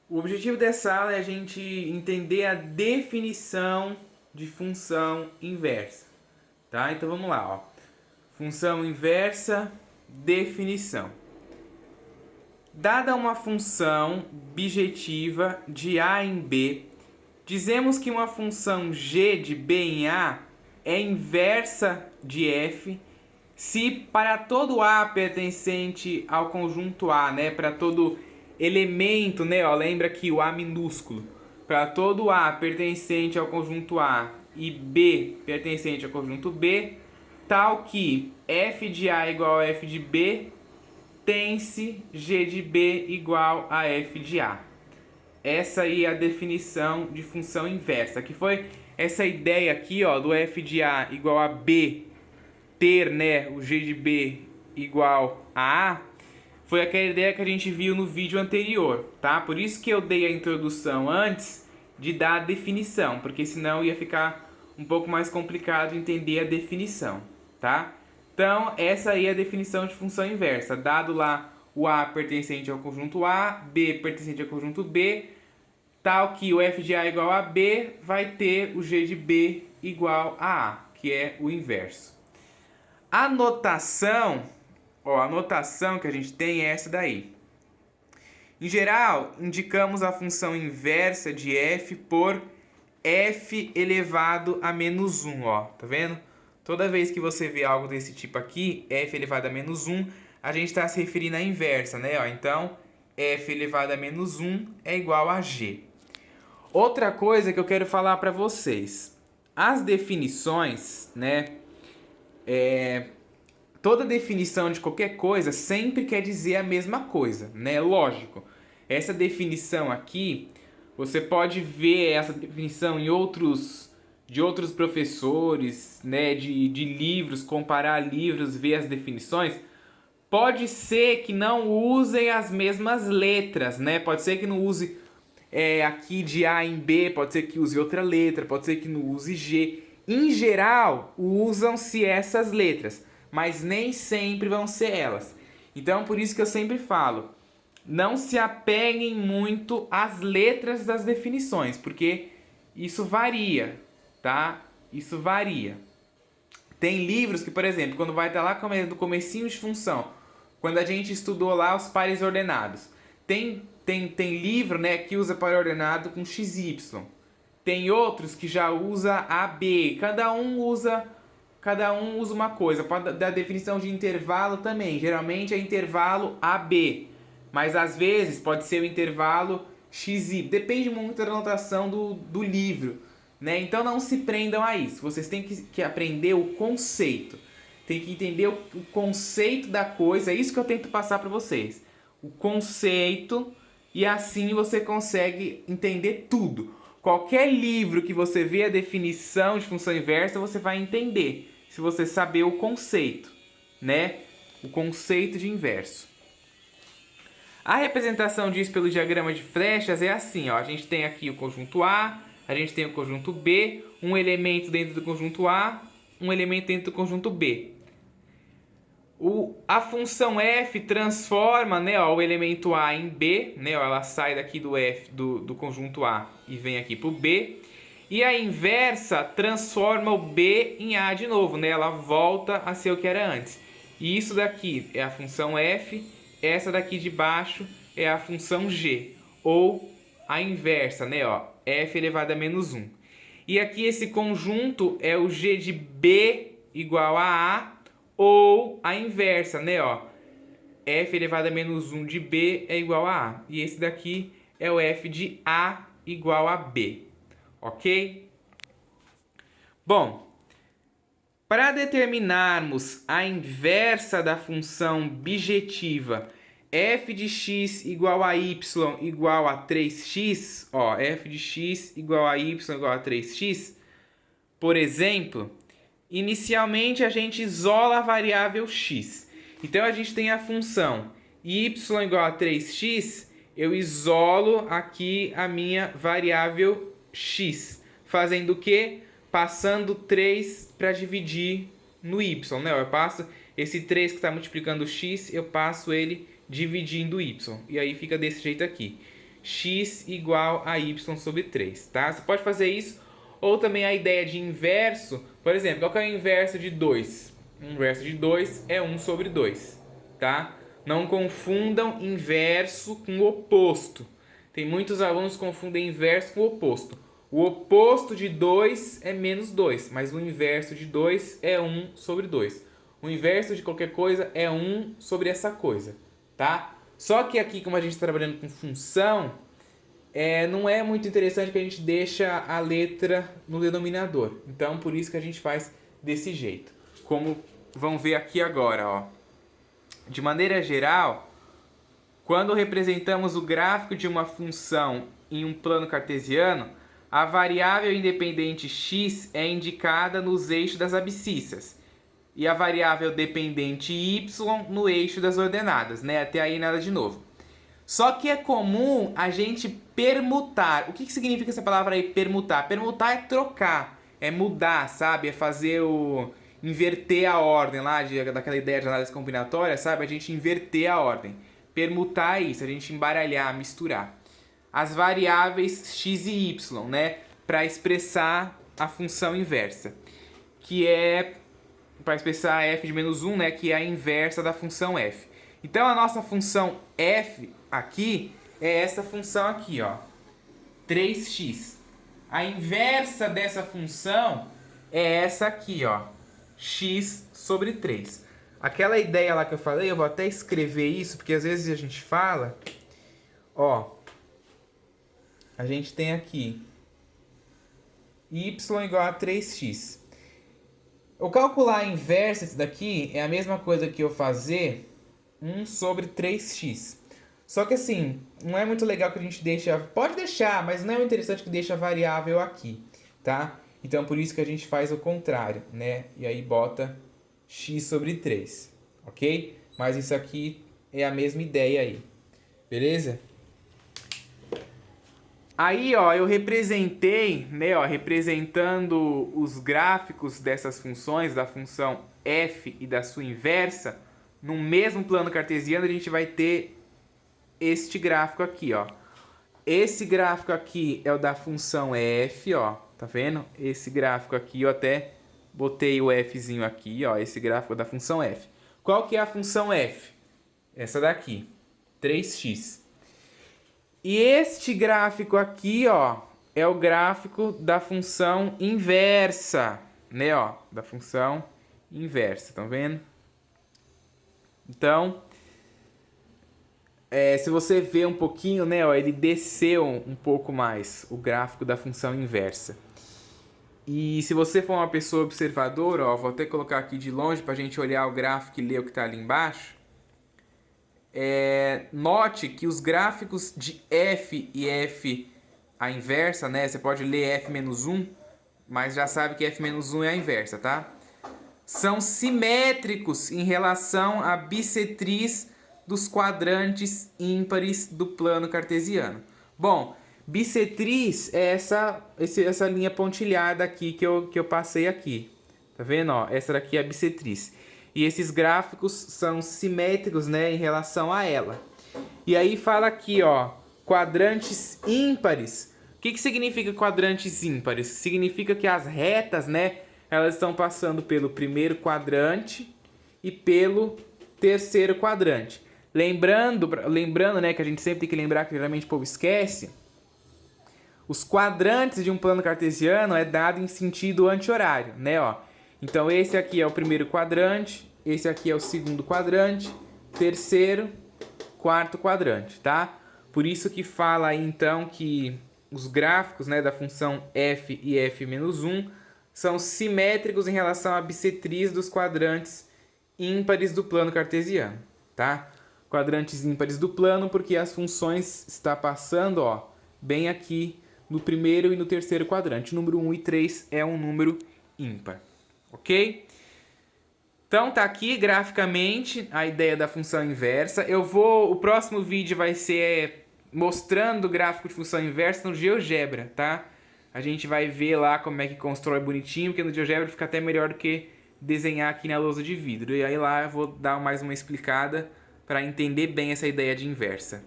O objetivo dessa aula é a gente entender a definição de função inversa, tá? Então vamos lá, ó. Função inversa, definição. Dada uma função bijetiva de A em B, dizemos que uma função g de B em A é inversa de f se para todo A pertencente ao conjunto A, né, para todo elemento, né, ó, lembra que o A minúsculo, para todo A pertencente ao conjunto A e B pertencente ao conjunto B, tal que f de A igual a f de B, tem-se g de B igual a f de A. Essa aí é a definição de função inversa, que foi essa ideia aqui, ó, do f de A igual a B ter, né, o g de B igual a A, foi aquela ideia que a gente viu no vídeo anterior, tá? Por isso que eu dei a introdução antes de dar a definição, porque senão ia ficar um pouco mais complicado entender a definição, tá? Então, essa aí é a definição de função inversa. Dado lá o A pertencente ao conjunto A, B pertencente ao conjunto B, tal que o f de A igual a B, vai ter o g de B igual a A, que é o inverso. A notação, ó, a notação que a gente tem é essa daí. Em geral, indicamos a função inversa de f por f elevado a menos 1, ó, tá vendo? Toda vez que você vê algo desse tipo aqui, f elevado a menos 1, a gente está se referindo à inversa, né? Ó, então, f elevado a menos 1 é igual a g. Outra coisa que eu quero falar para vocês. As definições, né? Toda definição de qualquer coisa sempre quer dizer a mesma coisa, né? Lógico. Essa definição aqui, você pode ver essa definição em de outros professores, né? De livros, comparar livros, ver as definições. Pode ser que não usem as mesmas letras, né? Pode ser que não use aqui de A em B, pode ser que use outra letra, pode ser que não use G. Em geral, usam-se essas letras, mas nem sempre vão ser elas. Então, por isso que eu sempre falo, não se apeguem muito às letras das definições, porque isso varia, tá? Isso varia. Tem livros que, por exemplo, quando vai estar lá no comecinho de função, quando a gente estudou lá os pares ordenados, tem livro, né, que usa par ordenado com XY. Tem outros que já usa AB. Cada um usa uma coisa. Pode dar definição de intervalo também. Geralmente é intervalo AB. Mas às vezes pode ser o intervalo XY. Depende muito da notação do livro, né? Então não se prendam a isso. Vocês têm que aprender o conceito. Tem que entender o conceito da coisa. É isso que eu tento passar para vocês. O conceito, e assim você consegue entender tudo. Qualquer livro que você vê a definição de função inversa, você vai entender, se você saber o conceito, né? O conceito de inverso. A representação disso pelo diagrama de flechas é assim, ó. A gente tem aqui o conjunto A, a gente tem o conjunto B, um elemento dentro do conjunto A, um elemento dentro do conjunto B. A função f transforma, né, ó, o elemento A em B, né, ó, ela sai daqui do f do conjunto A e vem aqui para o B. E a inversa transforma o B em A de novo, né, ela volta a ser o que era antes. E isso daqui é a função f, essa daqui de baixo é a função g, ou a inversa, né, ó, f elevado a menos 1. E aqui esse conjunto é o g de B igual a A, ou a inversa, né, ó, f elevado a menos 1 de B é igual a A. E esse daqui é o f de A igual a B, ok? Bom, para determinarmos a inversa da função bijetiva f de x igual a y igual a 3x, ó, f de x igual a y igual a 3x, por exemplo, inicialmente a gente isola a variável x. Então a gente tem a função y igual a 3x, eu isolo aqui a minha variável x. Fazendo o quê? Passando 3 para dividir no y, né? Eu passo esse 3 que está multiplicando o x, eu passo ele dividindo o y. E aí fica desse jeito aqui. x igual a y sobre 3, tá? Você pode fazer isso, ou também a ideia de inverso, por exemplo, qual que é o inverso de 2? O inverso de 2 é 1 sobre 2, tá? Não confundam inverso com oposto. Tem muitos alunos que confundem inverso com oposto. O oposto de 2 é menos 2, mas o inverso de 2 é 1 sobre 2. O inverso de qualquer coisa é 1 sobre essa coisa, tá? Só que aqui, como a gente está trabalhando com função, não é muito interessante que a gente deixa a letra no denominador. Então, por isso que a gente faz desse jeito. Como vão ver aqui agora, ó. De maneira geral, quando representamos o gráfico de uma função em um plano cartesiano, a variável independente x é indicada nos eixos das abscissas e a variável dependente y no eixo das ordenadas, né? Até aí nada de novo. Só que é comum a gente permutar. O que significa essa palavra aí, permutar? Permutar é trocar, é mudar, sabe? É fazer inverter a ordem lá, daquela ideia de análise combinatória, sabe? A gente inverter a ordem. Permutar é isso, a gente embaralhar, misturar as variáveis x e y, né? Para expressar a função inversa, que é para expressar f de menos 1, né? Que é a inversa da função f. Então a nossa função f aqui é essa função aqui, ó, 3x. A inversa dessa função é essa aqui, ó, x sobre 3. Aquela ideia lá que eu falei, eu vou até escrever isso, porque às vezes a gente fala, ó, a gente tem aqui y igual a 3x. Eu calcular a inversa desse daqui é a mesma coisa que eu fazer 1 sobre 3x. Só que assim, não é muito legal que a gente deixe... Pode deixar, mas não é muito interessante que deixe a variável aqui, tá? Então, por isso que a gente faz o contrário, né? E aí bota x sobre 3, ok? Mas isso aqui é a mesma ideia aí, beleza? Aí, ó, eu representei, né, ó, representando os gráficos dessas funções, da função f e da sua inversa, no mesmo plano cartesiano, a gente vai ter este gráfico aqui, ó. Esse gráfico aqui é o da função f, ó, tá vendo? Esse gráfico aqui, eu até botei o fzinho aqui, ó, esse gráfico é da função f. Qual que é a função f? Essa daqui, 3x. E este gráfico aqui, ó, é o gráfico da função inversa, né, ó, da função inversa, estão vendo? Então, se você ver um pouquinho, né, ó, ele desceu um pouco mais o gráfico da função inversa. E se você for uma pessoa observadora, ó, vou até colocar aqui de longe para a gente olhar o gráfico e ler o que está ali embaixo. Note que os gráficos de f e f a inversa, né? Você pode ler f menos 1, mas já sabe que f menos 1 é a inversa, tá? São simétricos em relação à bissetriz dos quadrantes ímpares do plano cartesiano. Bom, bissetriz é essa linha pontilhada aqui que eu passei aqui. Tá vendo? Ó, essa daqui é a bissetriz. E esses gráficos são simétricos, né, em relação a ela. E aí fala aqui, ó, quadrantes ímpares. O que significa quadrantes ímpares? Significa que as retas, né, elas estão passando pelo primeiro quadrante e pelo terceiro quadrante. Lembrando, né, que a gente sempre tem que lembrar, que geralmente o povo esquece, os quadrantes de um plano cartesiano é dado em sentido anti-horário, né, ó. Então esse aqui é o primeiro quadrante, esse aqui é o segundo quadrante, terceiro, quarto quadrante, tá? Por isso que fala aí então que os gráficos, né, da função f e f menos 1 são simétricos em relação à bissetriz dos quadrantes ímpares do plano cartesiano, tá? Quadrantes ímpares do plano porque as funções estão passando, ó, bem aqui no primeiro e no terceiro quadrante. O número 1 e 3 é um número ímpar. Ok? Então tá aqui graficamente a ideia da função inversa. O próximo vídeo vai ser mostrando o gráfico de função inversa no GeoGebra, tá? A gente vai ver lá como é que constrói bonitinho, porque no GeoGebra fica até melhor do que desenhar aqui na lousa de vidro. E aí lá eu vou dar mais uma explicada para entender bem essa ideia de inversa.